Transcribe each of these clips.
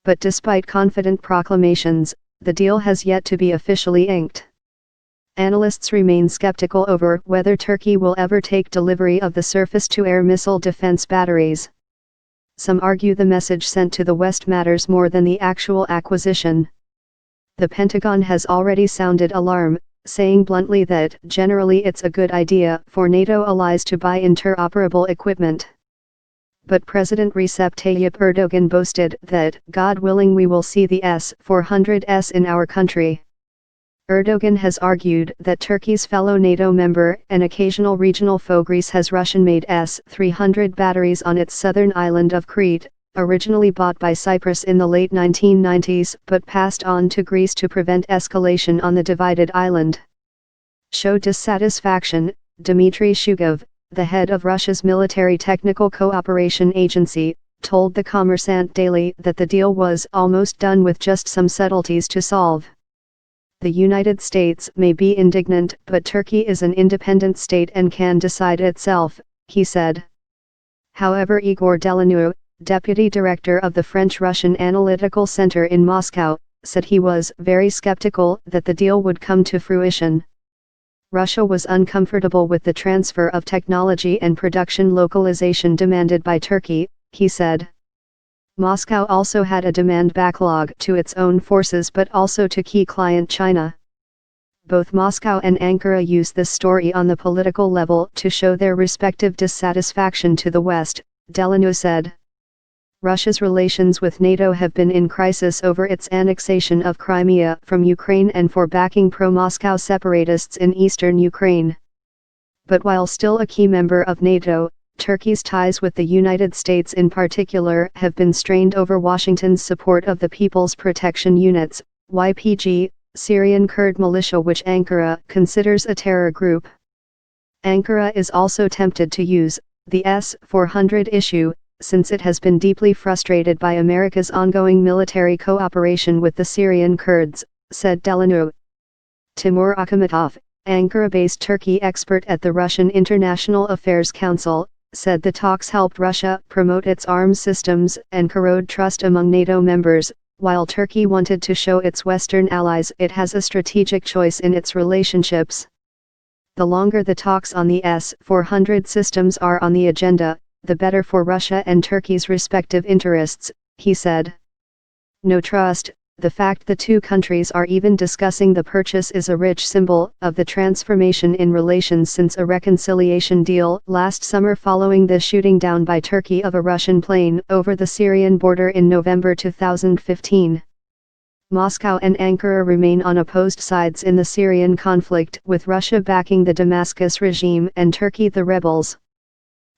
But despite confident proclamations, the deal has yet to be officially inked. Analysts remain skeptical over whether Turkey will ever take delivery of the surface-to-air missile defense batteries. Some argue the message sent to the West matters more than the actual acquisition. The Pentagon has already sounded alarm, saying bluntly that generally it's a good idea for NATO allies to buy interoperable equipment. But President Recep Tayyip Erdogan boasted that, God willing, we will see the S-400s in our country. Erdogan has argued that Turkey's fellow NATO member and occasional regional foe Greece has Russian-made S-300 batteries on its southern island of Crete, originally bought by Cyprus in the late 1990s but passed on to Greece to prevent escalation on the divided island. Showed dissatisfaction, Dmitry Shugov, the head of Russia's military technical cooperation agency, told the Kommersant Daily that the deal was almost done with just some subtleties to solve. The United States may be indignant, but Turkey is an independent state and can decide itself, he said. However, Igor Delanu, deputy director of the French-Russian Analytical Center in Moscow, said he was very skeptical that the deal would come to fruition. Russia was uncomfortable with the transfer of technology and production localization demanded by Turkey, he said. Moscow also had a demand backlog to its own forces but also to key client China. Both Moscow and Ankara use this story on the political level to show their respective dissatisfaction to the West, Delanu said. Russia's relations with NATO have been in crisis over its annexation of Crimea from Ukraine and for backing pro-Moscow separatists in eastern Ukraine. But while still a key member of NATO, Turkey's ties with the United States in particular have been strained over Washington's support of the People's Protection Units, YPG, Syrian Kurd militia which Ankara considers a terror group. Ankara is also tempted to use the S-400 issue, since it has been deeply frustrated by America's ongoing military cooperation with the Syrian Kurds, said Delanu. Timur Akhmetov, Ankara-based Turkey expert at the Russian International Affairs Council, said the talks helped Russia promote its arms systems and corrode trust among NATO members, while Turkey wanted to show its Western allies it has a strategic choice in its relationships. The longer the talks on the S-400 systems are on the agenda, the better for Russia and Turkey's respective interests, he said. No trust. The fact the two countries are even discussing the purchase is a rich symbol of the transformation in relations since a reconciliation deal last summer following the shooting down by Turkey of a Russian plane over the Syrian border in November 2015. Moscow and Ankara remain on opposed sides in the Syrian conflict, with Russia backing the Damascus regime and Turkey the rebels.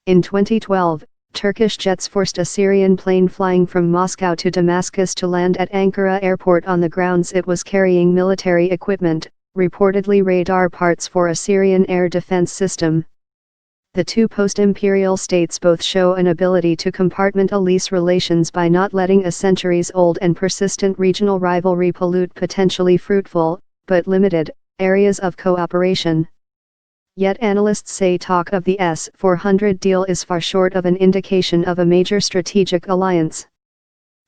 In 2012, Turkish jets forced a Syrian plane flying from Moscow to Damascus to land at Ankara airport on the grounds it was carrying military equipment, reportedly radar parts for a Syrian air defense system. The two post-imperial states both show an ability to compartmentalize relations by not letting a centuries-old and persistent regional rivalry pollute potentially fruitful, but limited, areas of cooperation. Yet analysts say talk of the S-400 deal is far short of an indication of a major strategic alliance.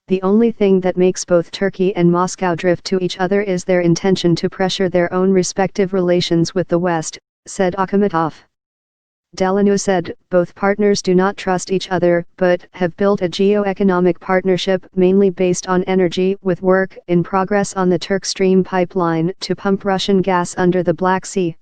The only thing that makes both Turkey and Moscow drift to each other is their intention to pressure their own respective relations with the West, said Akhmetov. Delanu said, both partners do not trust each other but have built a geo-economic partnership mainly based on energy, with work in progress on the Turk Stream pipeline to pump Russian gas under the Black Sea.